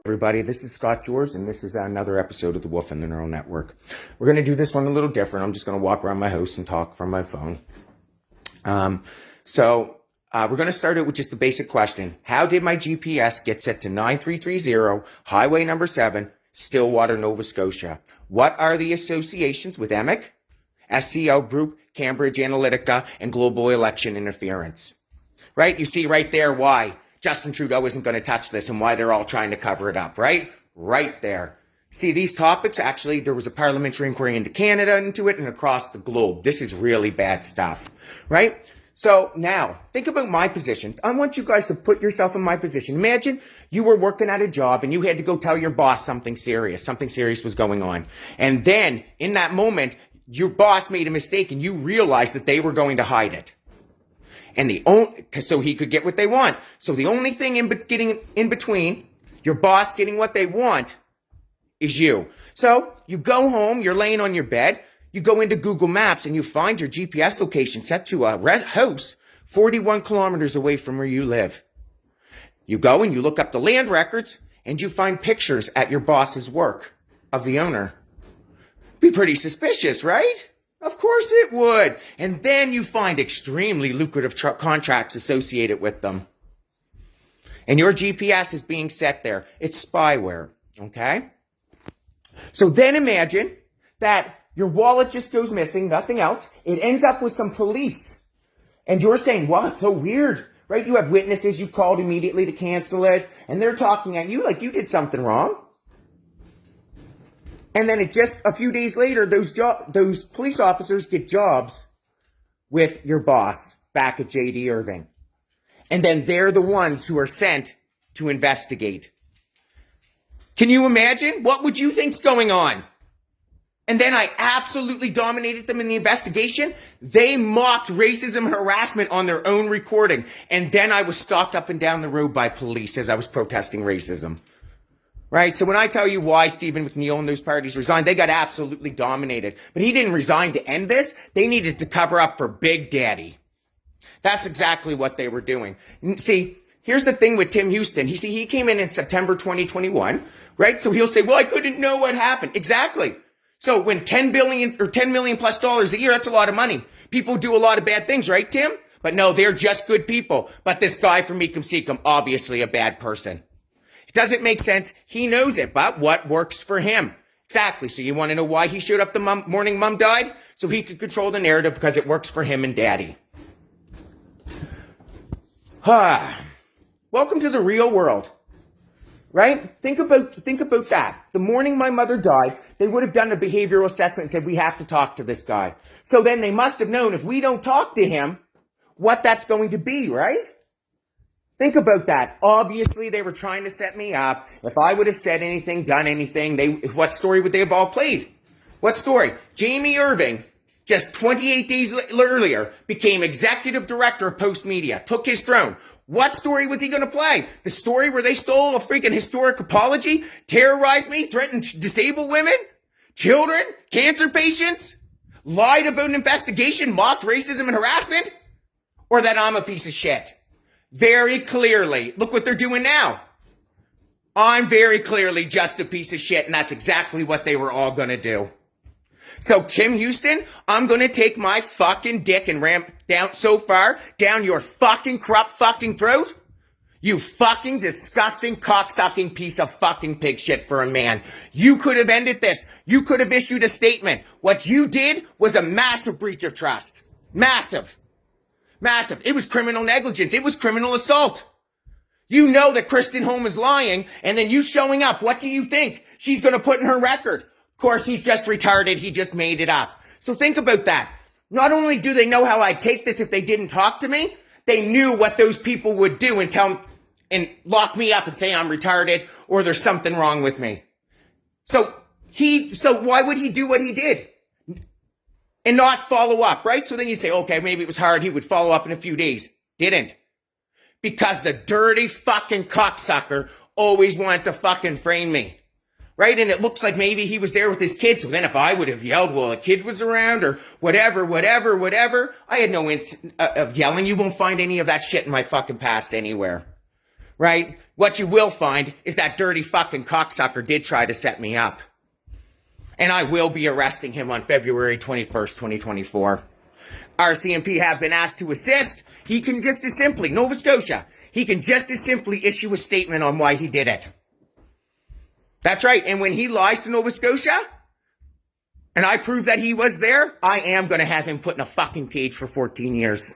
Everybody, this is Scott George, and this is another episode of The Wolf and the Neural Network. We're going to do this one a little different. I'm just going to walk around my house and talk from my phone. We're going to start it with just the basic question. How did my GPS get set to 9330, highway number 7, Stillwater, Nova Scotia? What are the associations with EMIC, SCL Group, Cambridge Analytica, and global election interference? Right? You see right there why Justin Trudeau isn't going to touch this and why they're all trying to cover it up, right? Right there. See, these topics, actually, there was a parliamentary inquiry into Canada into it and across the globe. This is really bad stuff, right? So now, think about my position. I want you guys to put yourself in my position. Imagine you were working at a job and you had to go tell your boss something serious was going on. And then, in that moment, your boss made a mistake and you realized that they were going to hide it. And so he could get what they want. So the only thing getting in between your boss getting what they want is you. So you go home, you're laying on your bed, you go into Google Maps and you find your GPS location set to a house 41 kilometers away from where you live. You go and you look up the land records and you find pictures at your boss's work of the owner. Be pretty suspicious, right? Of course it would. And then you find extremely lucrative contracts associated with them. And your GPS is being set there. It's spyware, okay? So then imagine that your wallet just goes missing, nothing else. It ends up with some police. And you're saying, wow, it's so weird, right? You have witnesses, you called immediately to cancel it, and they're talking at you like you did something wrong. And then a few days later, those police officers get jobs with your boss back at J.D. Irving. And then they're the ones who are sent to investigate. Can you imagine? What would you think's going on? And then I absolutely dominated them in the investigation. They mocked racism and harassment on their own recording. And then I was stalked up and down the road by police as I was protesting racism. Right? So when I tell you why Stephen McNeil and those parties resigned, they got absolutely dominated. But he didn't resign to end this. They needed to cover up for Big Daddy. That's exactly what they were doing. See, here's the thing with Tim Houston. He came in September 2021, right? So he'll say, well, I couldn't know what happened. Exactly. So when $10 million plus dollars a year, that's a lot of money. People do a lot of bad things, right, Tim? But no, they're just good people. But this guy from Ecum Secum, obviously a bad person. Doesn't make sense. He knows it, but what works for him? Exactly. So you want to know why he showed up the morning mom died? So he could control the narrative because it works for him and daddy. Welcome to the real world. Right? Think about that. The morning my mother died, they would have done a behavioral assessment and said, we have to talk to this guy. So then they must have known if we don't talk to him, what that's going to be, right? Think about that. Obviously, they were trying to set me up. If I would have said anything, done anything, what story would they have all played? What story? Jamie Irving, just 28 days earlier, became executive director of Post Media, took his throne. What story was he going to play? The story where they stole a freaking historic apology, terrorized me, threatened to disable women, children, cancer patients, lied about an investigation, mocked racism and harassment? Or that I'm a piece of shit? Very clearly, look what they're doing now. I'm very clearly just a piece of shit, and that's exactly what they were all going to do. So, Tim Houston, I'm going to take my fucking dick and ram down so far down your fucking corrupt fucking throat. You fucking disgusting cocksucking piece of fucking pig shit for a man. You could have ended this. You could have issued a statement. What you did was a massive breach of trust. Massive. Massive. It was criminal negligence. It was criminal assault. You know that Kristen Holm is lying, and then you showing up. What do you think she's going to put in her record? Of course, he's just retarded. He just made it up. So think about that. Not only do they know how I'd take this if they didn't talk to me, they knew what those people would do and lock me up and say I'm retarded or there's something wrong with me. So why would he do what he did? And not follow up, right? So then you say, okay, maybe it was hard. He would follow up in a few days. Didn't. Because the dirty fucking cocksucker always wanted to fucking frame me. Right? And it looks like maybe he was there with his kid. So then if I would have yelled, well, a kid was around or whatever. I had no instant of yelling. You won't find any of that shit in my fucking past anywhere. right? What you will find is that dirty fucking cocksucker did try to set me up. And I will be arresting him on February 21st, 2024. RCMP have been asked to assist. He can just as simply, Nova Scotia, he can just as simply issue a statement on why he did it. That's right. And when he lies to Nova Scotia, and I prove that he was there, I am going to have him put in a fucking cage for 14 years.